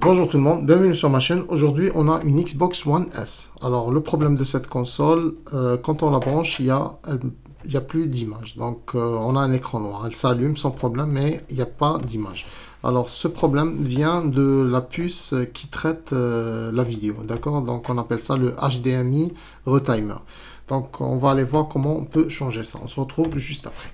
Bonjour tout le monde, bienvenue sur ma chaîne. Aujourd'hui on a une Xbox One S. Alors le problème de cette console, quand on la branche, il y a plus d'image. Donc on a un écran noir, elle s'allume sans problème, mais il n'y a pas d'image. Alors ce problème vient de la puce qui traite la vidéo, d'accord? Donc on appelle ça le HDMI Retimer. Donc on va aller voir comment on peut changer ça. On se retrouve juste après.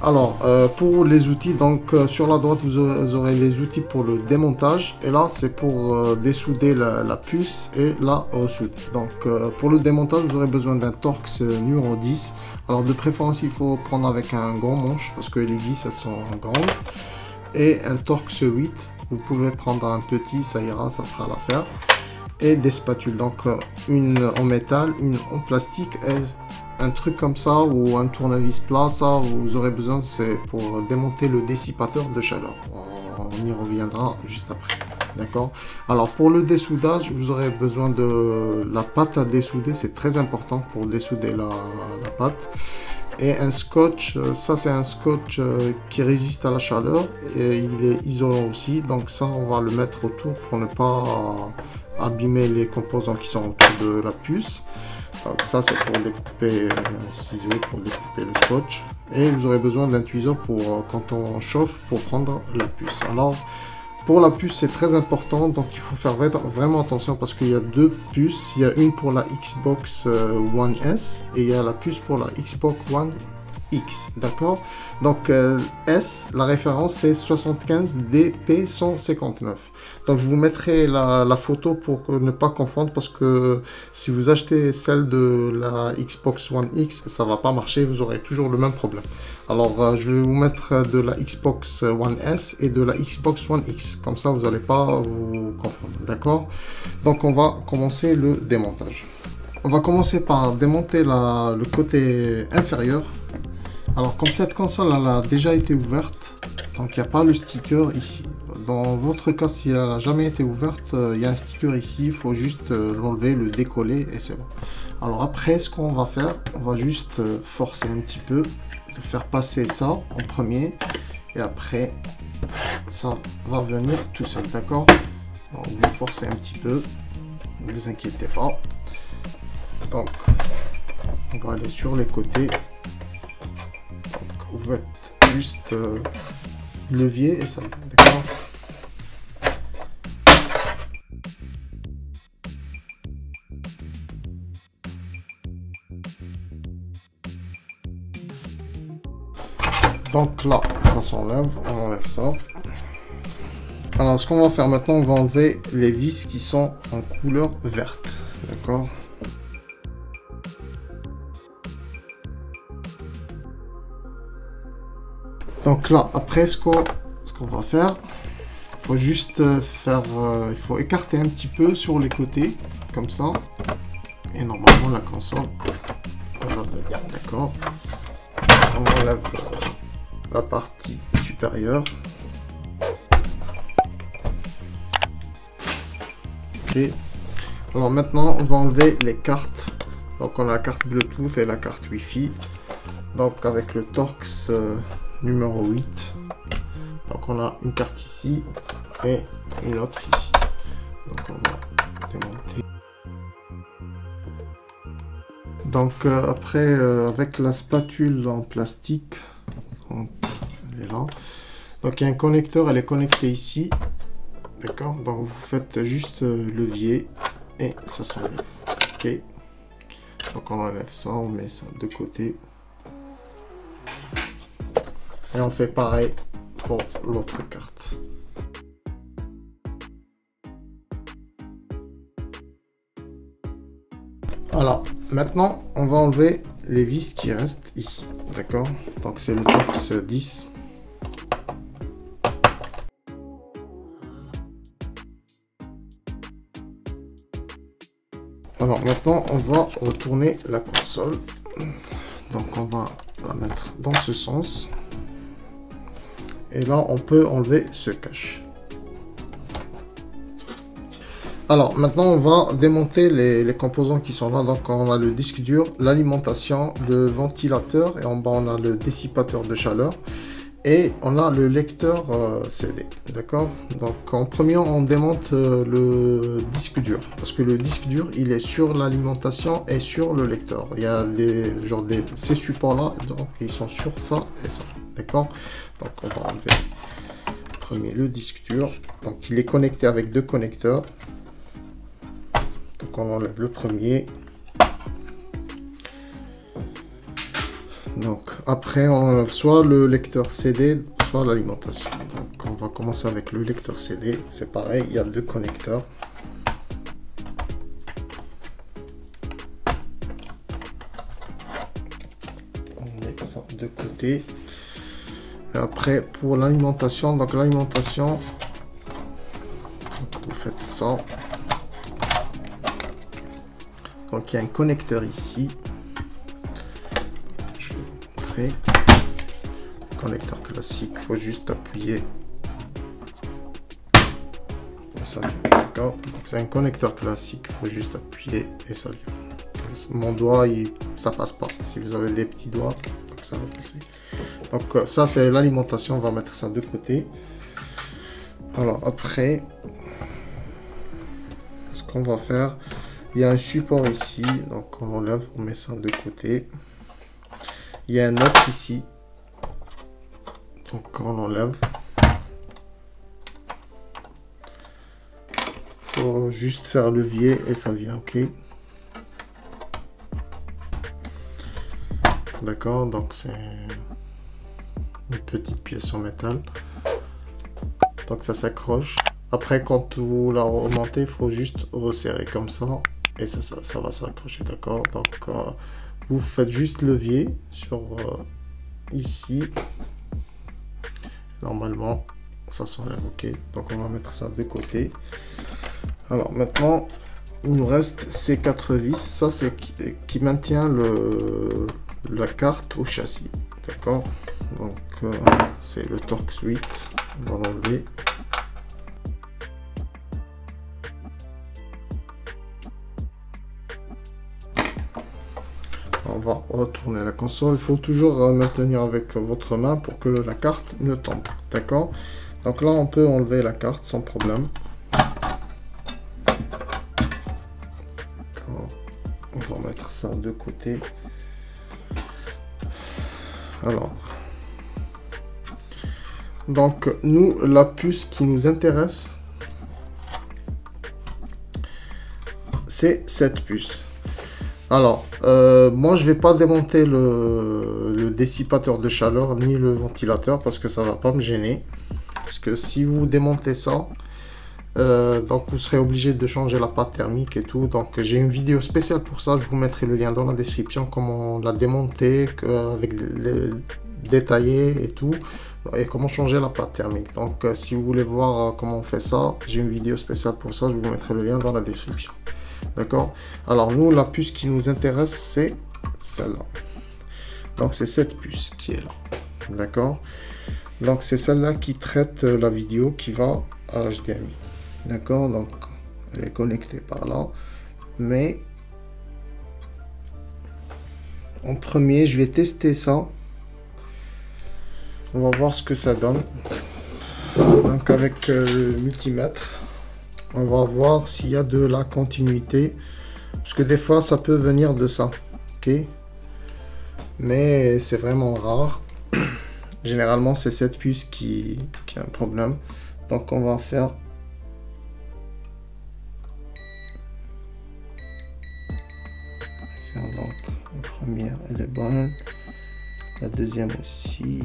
Alors, pour les outils, donc sur la droite, vous aurez les outils pour le démontage. Et là, c'est pour dessouder la puce et la ressouder. Donc, pour le démontage, vous aurez besoin d'un Torx numéro 10. Alors, de préférence, il faut prendre avec un grand manche parce que les vis, elles sont grandes. Et un Torx 8. Vous pouvez prendre un petit, ça ira, ça fera l'affaire. Et des spatules, donc une en métal, une en plastique et un truc comme ça ou un tournevis plat. Ça vous aurez besoin, c'est pour démonter le dissipateur de chaleur. On y reviendra juste après, d'accord? Alors pour le dessoudage, vous aurez besoin de la pâte à dessouder, c'est très important pour dessouder la pâte. Et un scotch, ça c'est un scotch qui résiste à la chaleur et il est isolant aussi, donc ça on va le mettre autour pour ne pas abîmer les composants qui sont autour de la puce. Donc ça c'est pour découper un ciseau, pour découper le scotch. Et vous aurez besoin d'un tweezer pour quand on chauffe pour prendre la puce. Alors pour la puce c'est très important, donc il faut faire vraiment attention parce qu'il y a deux puces. Il y a une pour la Xbox One S et il y a la puce pour la Xbox One X, d'accord? Donc S, la référence c'est 75DP159. Donc je vous mettrai la photo pour ne pas confondre parce que si vous achetez celle de la Xbox One X, ça va pas marcher, vous aurez toujours le même problème. Alors je vais vous mettre de la Xbox One S et de la Xbox One X, comme ça vous n'allez pas vous confondre, d'accord? Donc on va commencer le démontage. On va commencer par démonter le côté inférieur. Alors comme cette console elle a déjà été ouverte, donc il n'y a pas le sticker ici. Dans votre cas, si elle n'a jamais été ouverte, il y a un sticker ici, il faut juste l'enlever, le décoller et c'est bon. Alors après, ce qu'on va faire, on va juste forcer un petit peu, de faire passer ça en premier et après ça va venir tout seul, d'accord? Donc vous forcez un petit peu, ne vous inquiétez pas. Donc on va aller sur les côtés. Vous faites juste levier et ça, d'accord? Donc là, ça s'enlève, on enlève ça. Alors ce qu'on va faire maintenant, on va enlever les vis qui sont en couleur verte, d'accord? Donc là, après ce qu'on va faire, il faut juste il faut écarter un petit peu sur les côtés, comme ça. Et normalement la console, on va venir, d'accord. On enlève la partie supérieure. Ok. Alors maintenant, on va enlever les cartes. Donc on a la carte Bluetooth et la carte Wi-Fi. Donc avec le Torx numéro 8. Donc on a une carte ici et une autre ici. Donc on va démonter. Donc après avec la spatule en plastique, elle est là. Donc il y a un connecteur, elle est connectée ici. D'accord. Donc vous faites juste levier et ça s'enlève. Ok. Donc on enlève ça, on met ça de côté. Et on fait pareil pour l'autre carte. Voilà, maintenant on va enlever les vis qui restent ici, d'accord? Donc c'est le Torx 10. Alors maintenant on va retourner la console. Donc on va la mettre dans ce sens. Et là, on peut enlever ce cache. Alors maintenant on va démonter les composants qui sont là. Donc on a le disque dur, l'alimentation, le ventilateur et en bas on a le dissipateur de chaleur et on a le lecteur CD. D'accord. Donc en premier on démonte le disque dur parce que le disque dur il est sur l'alimentation et sur le lecteur. Il y a ces supports là, donc ils sont sur ça et ça. D'accord. Donc on va enlever premier le disque dur. Donc il est connecté avec deux connecteurs. Donc on enlève le premier. Donc après on enlève soit le lecteur CD, soit l'alimentation. Donc on va commencer avec le lecteur CD. C'est pareil, il y a deux connecteurs. On met ça de côté. Et après pour l'alimentation, donc l'alimentation, vous faites ça. Donc il y a un connecteur ici. Je vais vous montrer. Connecteur classique, il faut juste appuyer. Et ça vient. D'accord. Donc c'est un connecteur classique, il faut juste appuyer et ça vient. Mon doigt, ça passe pas. Si vous avez des petits doigts, donc ça va passer. Donc ça c'est l'alimentation, on va mettre ça de côté. Alors après, ce qu'on va faire. Il y a un support ici, donc on enlève, on met ça de côté. Il y a un autre ici, donc on enlève. Faut juste faire levier et ça vient, ok. D'accord, donc c'est une petite pièce en métal. Donc ça s'accroche. Après, quand vous la remontez, il faut juste resserrer comme ça. Et ça va s'accrocher, d'accord. Donc vous faites juste levier sur ici. Normalement ça s'enlève, ok. Donc on va mettre ça de côté. Alors maintenant il nous reste ces 4 vis. Ça c'est qui maintient la carte au châssis, d'accord. Donc c'est le torque switch, on va l'enlever. On va retourner la console. Il faut toujours maintenir avec votre main pour que la carte ne tombe. D'accord. Donc là, on peut enlever la carte sans problème. On va mettre ça de côté. Alors. Donc, nous, la puce qui nous intéresse, c'est cette puce. Alors, moi je vais pas démonter le dissipateur de chaleur ni le ventilateur parce que ça va pas me gêner. Parce que si vous démontez ça, donc vous serez obligé de changer la pâte thermique et tout. Donc j'ai une vidéo spéciale pour ça, je vous mettrai le lien dans la description, comment la démonter avec les détaillés et tout. Et comment changer la pâte thermique. Donc si vous voulez voir comment on fait ça, j'ai une vidéo spéciale pour ça, je vous mettrai le lien dans la description. D'accord. Alors nous, la puce qui nous intéresse, c'est celle-là. Donc c'est cette puce qui est là. D'accord. Donc c'est celle-là qui traite la vidéo qui va à l'HDMI. D'accord. Donc elle est connectée par là. Mais en premier, je vais tester ça. On va voir ce que ça donne. Donc avec le multimètre. On va voir s'il y a de la continuité. Parce que des fois, ça peut venir de ça. Ok. Mais c'est vraiment rare. Généralement, c'est cette puce qui a un problème. Donc, on va faire... Donc, la première, elle est bonne. La deuxième aussi.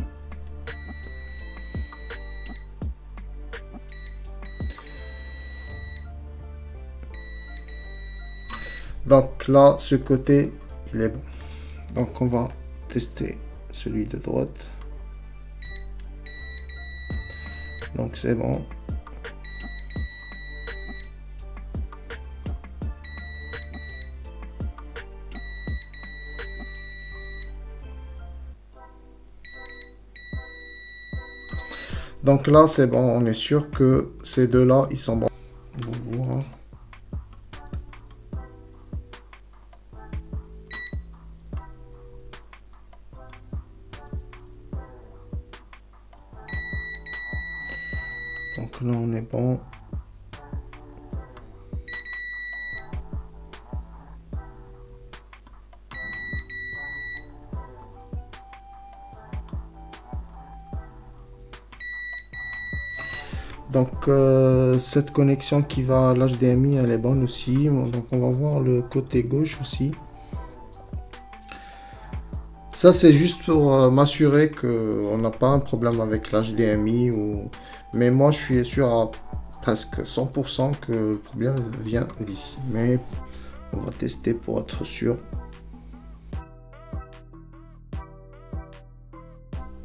Donc là, ce côté, il est bon. Donc on va tester celui de droite. Donc c'est bon. Donc là, c'est bon. On est sûr que ces deux-là, ils sont bons. On va voir. là on est bon. Donc cette connexion qui va à l'HDMI, elle est bonne aussi. Donc on va voir le côté gauche aussi. Ça c'est juste pour m'assurer qu'on n'a pas un problème avec l'HDMI ou... Mais moi je suis sûr à presque 100% que le problème vient d'ici. Mais on va tester pour être sûr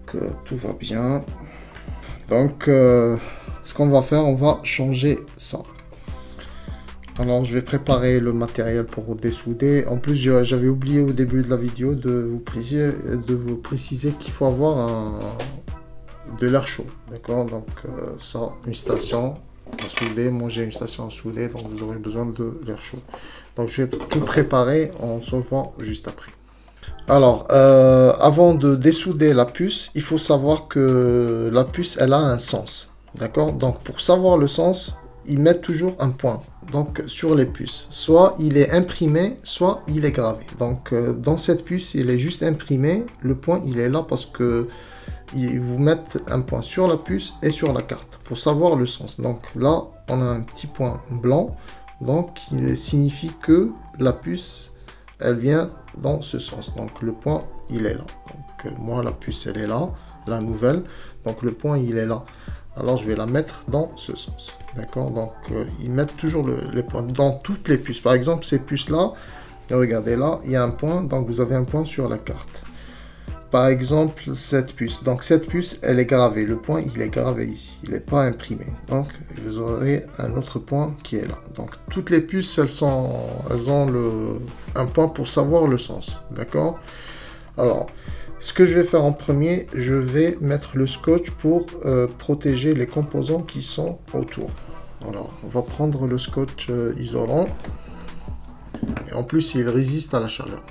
que tout va bien. Donc ce qu'on va faire, on va changer ça. Alors je vais préparer le matériel pour dessouder. En plus j'avais oublié au début de la vidéo de vous préciser qu'il faut avoir de l'air chaud. D'accord, donc ça, une station à souder. Moi j'ai une station à souder, donc vous aurez besoin de l'air chaud. Donc je vais tout préparer, on se voit juste après. Alors avant de dessouder la puce, il faut savoir que la puce elle a un sens. D'accord, donc pour savoir le sens, ils mettent toujours un point donc sur les puces, soit il est imprimé, soit il est gravé. Donc dans cette puce il est juste imprimé, le point il est là parce que ils vous mettent un point sur la puce et sur la carte pour savoir le sens. Donc là on a un petit point blanc, donc il signifie que la puce elle vient dans ce sens. Donc le point il est là. Donc moi la puce elle est là, la nouvelle, donc le point il est là. Alors je vais la mettre dans ce sens. D'accord, donc ils mettent toujours les points dans toutes les puces. Par exemple ces puces là, regardez là, il y a un point, donc vous avez un point sur la carte. Par exemple cette puce, donc cette puce elle est gravée, le point il est gravé ici, il n'est pas imprimé. Donc vous aurez un autre point qui est là. Donc toutes les puces elles ont un point pour savoir le sens. D'accord, alors ce que je vais faire en premier, je vais mettre le scotch pour protéger les composants qui sont autour. Alors, on va prendre le scotch isolant. Et en plus, il résiste à la chaleur.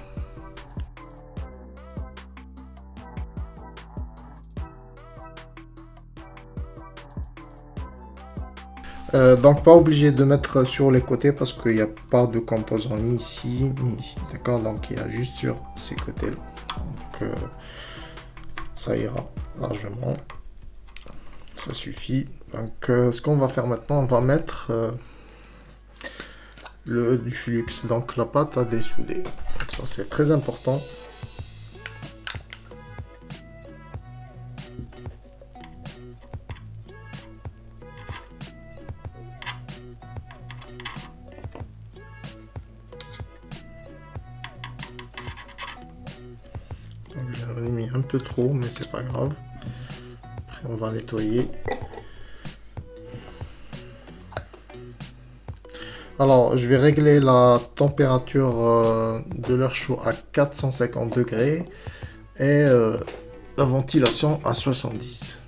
Donc, pas obligé de mettre sur les côtés parce qu'il n'y a pas de composants ni ici, ni ici. D'accord, donc il y a juste sur ces côtés-là. Donc, ça ira largement, ça suffit. Donc ce qu'on va faire maintenant, on va mettre du flux, donc la pâte à dessouder. Donc ça c'est très important. J'en ai mis un peu trop, mais c'est pas grave. Après, on va nettoyer. Alors, je vais régler la température de l'air chaud à 450 degrés et la ventilation à 70.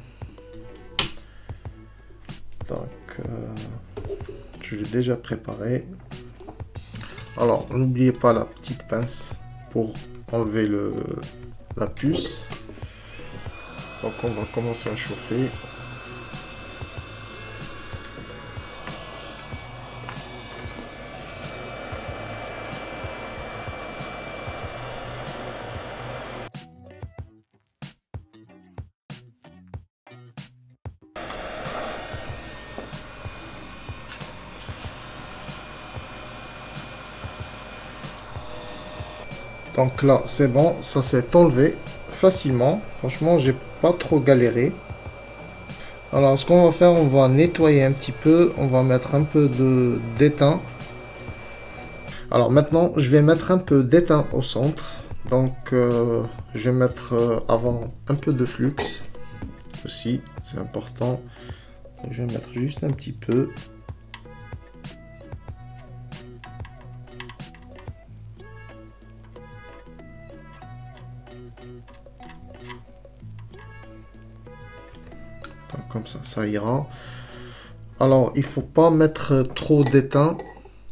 Donc, je l'ai déjà préparé. Alors, n'oubliez pas la petite pince pour enlever la puce. Donc on va commencer à chauffer. Donc là c'est bon, ça s'est enlevé facilement. Franchement j'ai pas trop galéré. Alors ce qu'on va faire, on va nettoyer un petit peu, on va mettre un peu d'étain. Alors maintenant je vais mettre un peu d'étain au centre. Donc je vais mettre avant un peu de flux aussi, c'est important. Je vais mettre juste un petit peu. Comme ça ira. Alors il faut pas mettre trop d'étain,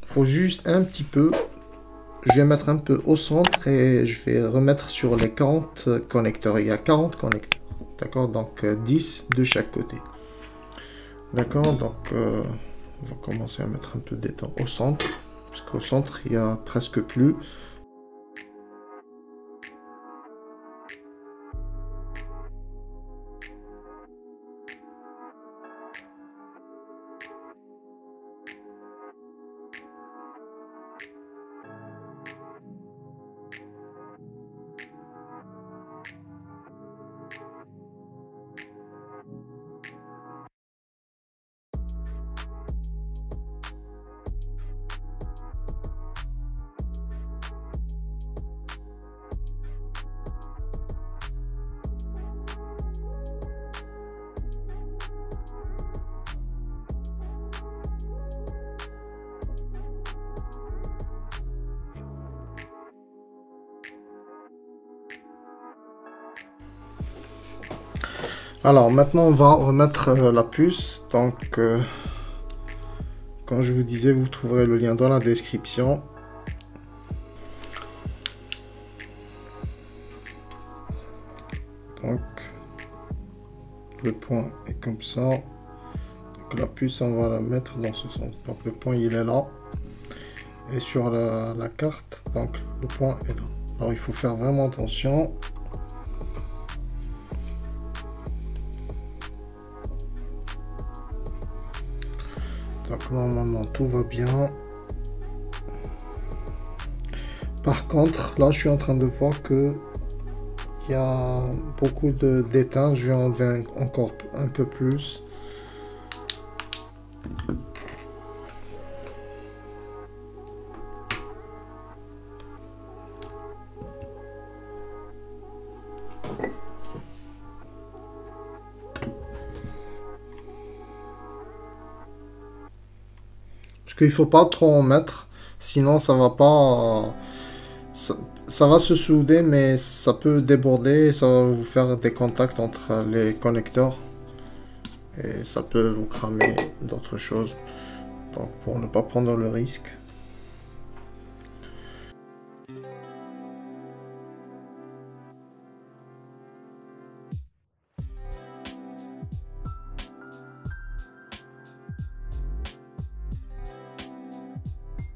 il faut juste un petit peu. Je vais mettre un peu au centre et je vais remettre sur les 40 connecteurs. Il y a 40 connecteurs, d'accord, donc 10 de chaque côté. D'accord, donc on va commencer à mettre un peu d'étang au centre, parce qu'au centre il y a presque plus. Alors maintenant on va remettre la puce, donc comme je vous disais, vous trouverez le lien dans la description. Donc le point est comme ça, donc la puce on va la mettre dans ce sens, donc le point il est là, et sur la carte, donc le point est là. Alors il faut faire vraiment attention. Donc normalement tout va bien. Par contre, là je suis en train de voir que il y a beaucoup d'étain. Je vais enlever encore un peu plus. Parce qu'il faut pas trop en mettre, sinon ça va pas, ça va se souder, mais ça peut déborder, et ça va vous faire des contacts entre les connecteurs et ça peut vous cramer d'autres choses. Donc pour ne pas prendre le risque.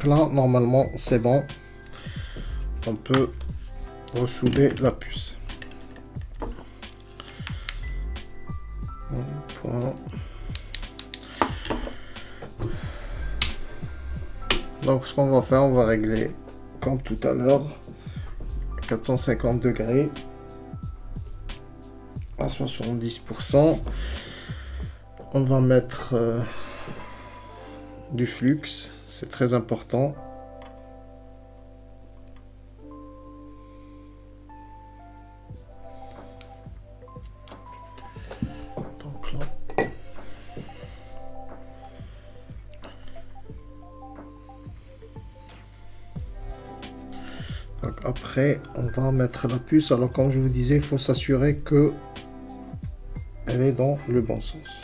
Là normalement c'est bon, on peut ressouder la puce. Donc ce qu'on va faire, on va régler comme tout à l'heure 450 degrés à 70%. On va mettre du flux, c'est très important. Donc là. Donc après, on va mettre la puce. Alors comme je vous disais, il faut s'assurer que elle est dans le bon sens.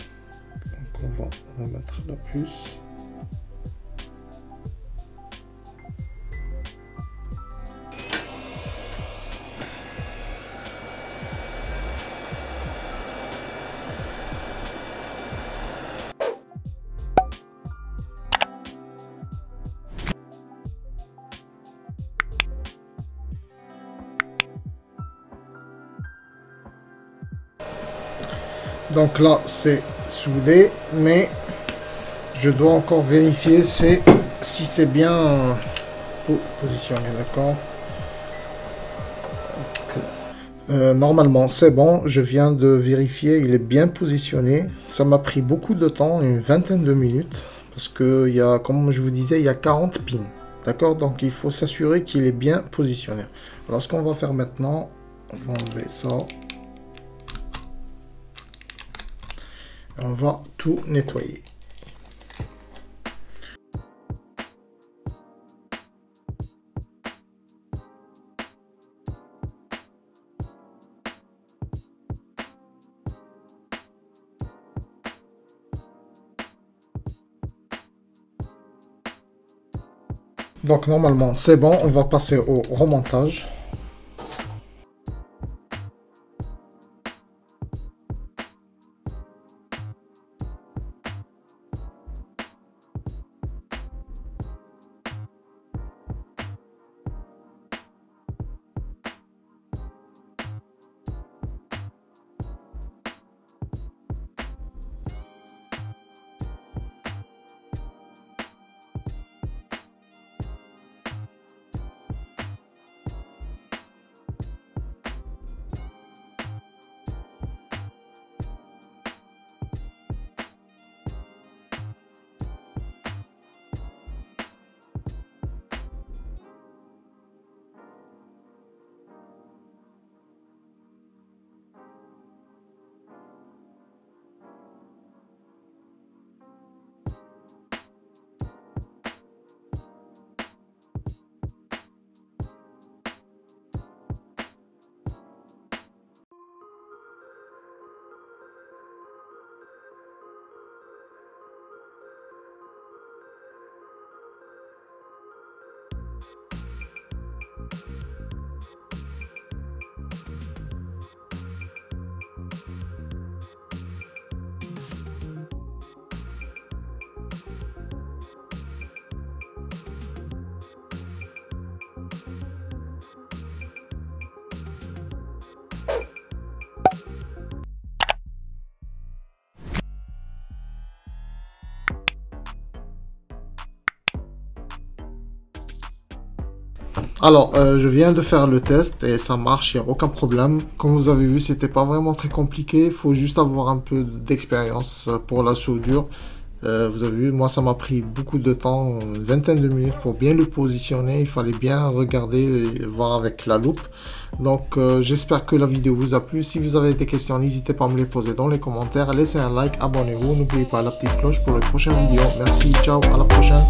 Donc on va remettre la puce. Donc là c'est soudé, mais je dois encore vérifier si c'est bien positionné, d'accord. Normalement c'est bon, je viens de vérifier, il est bien positionné. Ça m'a pris beaucoup de temps, une vingtaine de minutes, parce que il y a, comme je vous disais, il y a 40 pins, d'accord. Donc il faut s'assurer qu'il est bien positionné. Alors ce qu'on va faire maintenant, on va enlever ça. On va tout nettoyer. Donc normalement c'est bon, on va passer au remontage. Alors, je viens de faire le test et ça marche, il n'y a aucun problème. Comme vous avez vu, c'était pas vraiment très compliqué. Il faut juste avoir un peu d'expérience pour la soudure. Vous avez vu, moi ça m'a pris beaucoup de temps, une vingtaine de minutes pour bien le positionner. Il fallait bien regarder et voir avec la loupe. Donc j'espère que la vidéo vous a plu. Si vous avez des questions, n'hésitez pas à me les poser dans les commentaires. Laissez un like, abonnez-vous, n'oubliez pas la petite cloche pour les prochaines vidéos. Merci, ciao, à la prochaine.